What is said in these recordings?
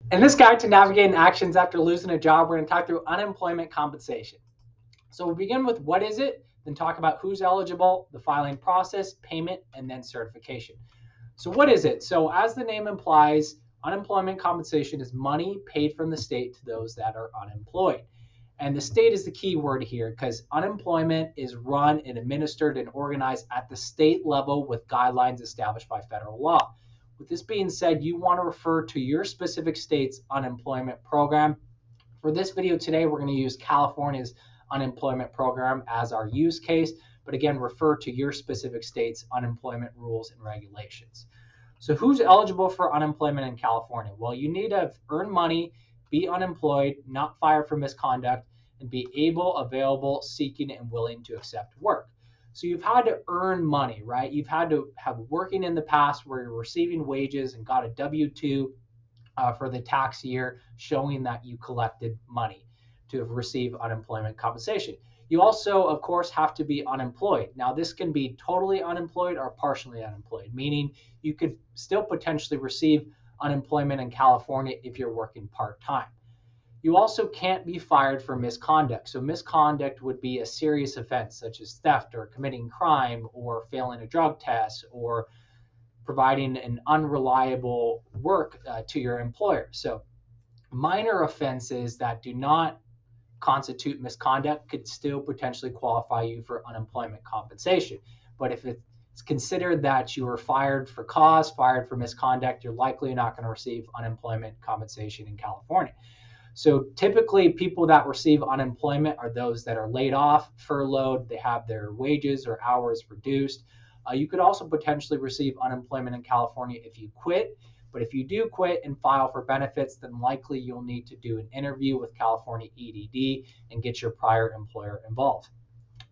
In this guide to navigating actions after losing a job, we're going to talk through unemployment compensation. So we'll begin with what is it, then talk about who's eligible, the filing process, payment, and then certification. So what is it? So as the name implies, unemployment compensation is money paid from the state to those that are unemployed. And the state is the key word here because unemployment is run and administered and organized at the state level with guidelines established by federal law. With this being said, you want to refer to your specific state's unemployment program. For this video today, we're going to use California's unemployment program as our use case, but again, refer to your specific state's unemployment rules and regulations. So who's eligible for unemployment in California? Well, you need to earn money, be unemployed, not fired for misconduct, and be able, available, seeking, and willing to accept work. So you've had to earn money, right? You've had to have working in the past where you're receiving wages and got a W-2 for the tax year showing that you collected money to receive unemployment compensation. You also, of course, have to be unemployed. Now, this can be totally unemployed or partially unemployed, meaning you could still potentially receive unemployment in California if you're working part-time. You also can't be fired for misconduct. So misconduct would be a serious offense such as theft or committing crime or failing a drug test or providing an unreliable work to your employer. So minor offenses that do not constitute misconduct could still potentially qualify you for unemployment compensation. But if it's considered that you were fired for cause, fired for misconduct, you're likely not going to receive unemployment compensation in California. So typically people that receive unemployment are those that are laid off, furloughed, they have their wages or hours reduced. You could also potentially receive unemployment in California if you quit. But if you do quit and file for benefits, then likely you'll need to do an interview with California EDD and get your prior employer involved.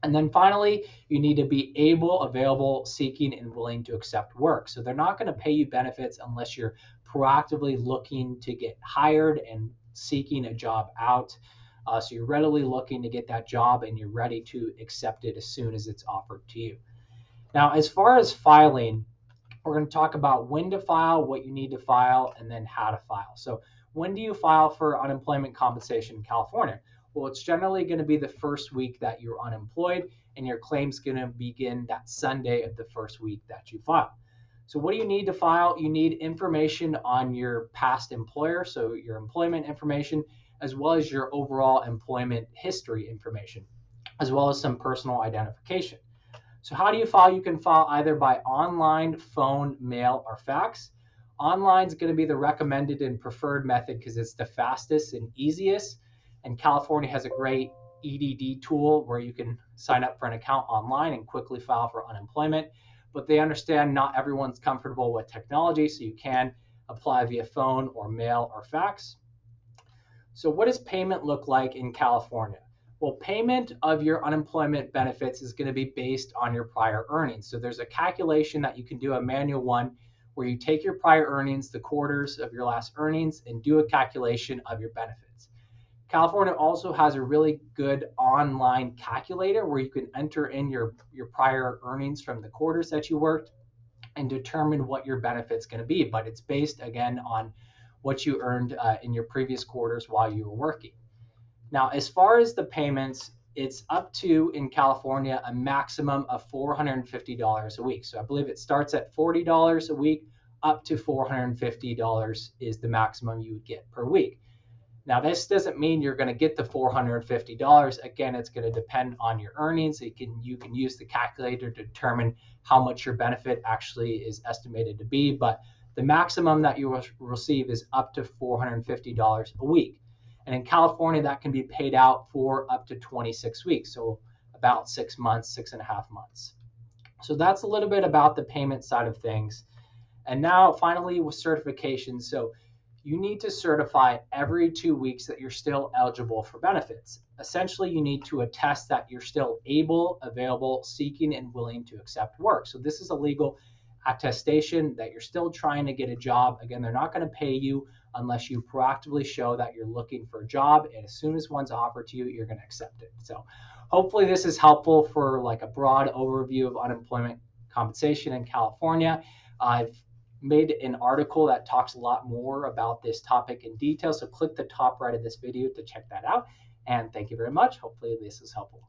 And then finally, you need to be able, available, seeking, and willing to accept work. So they're not going to pay you benefits unless you're proactively looking to get hired and seeking a job out. So you're readily looking to get that job and you're ready to accept it as soon as it's offered to you. Now, as far as filing, we're going to talk about when to file, what you need to file, and then how to file. So when do you file for unemployment compensation in California? Well, it's generally going to be the first week that you're unemployed, and your claim's going to begin that Sunday of the first week that you file. So what do you need to file? You need information on your past employer, so your employment information, as well as your overall employment history information, as well as some personal identification. So how do you file? You can file either by online, phone, mail, or fax. Online is going to be the recommended and preferred method because it's the fastest and easiest. And California has a great EDD tool where you can sign up for an account online and quickly file for unemployment. But they understand not everyone's comfortable with technology, so you can apply via phone or mail or fax. So what does payment look like in California? Well, payment of your unemployment benefits is going to be based on your prior earnings. So there's a calculation that you can do, a manual one, where you take your prior earnings, the quarters of your last earnings, and do a calculation of your benefits. California also has a really good online calculator where you can enter in your prior earnings from the quarters that you worked and determine what your benefit's going to be. But it's based, again, on what you earned in your previous quarters while you were working. Now, as far as the payments, it's up to, in California, a maximum of $450 a week. So I believe it starts at $40 a week, up to $450 is the maximum you would get per week. Now, this doesn't mean you're going to get the $450. Again, it's going to depend on your earnings. You can use the calculator to determine how much your benefit actually is estimated to be, but the maximum that you will receive is up to $450 a week. And in California, that can be paid out for up to 26 weeks, so about 6 months, 6.5 months. So that's a little bit about the payment side of things. And now finally with certification. So you need to certify every 2 weeks that you're still eligible for benefits. Essentially, you need to attest that you're still able, available, seeking, and willing to accept work. So this is a legal attestation that you're still trying to get a job. Again, they're not going to pay you unless you proactively show that you're looking for a job, and as soon as one's offered to you, you're going to accept it. So hopefully this is helpful for like a broad overview of unemployment compensation in California. If made an article that talks a lot more about this topic in detail. So click the top right of this video to check that out. And thank you very much. Hopefully this is helpful.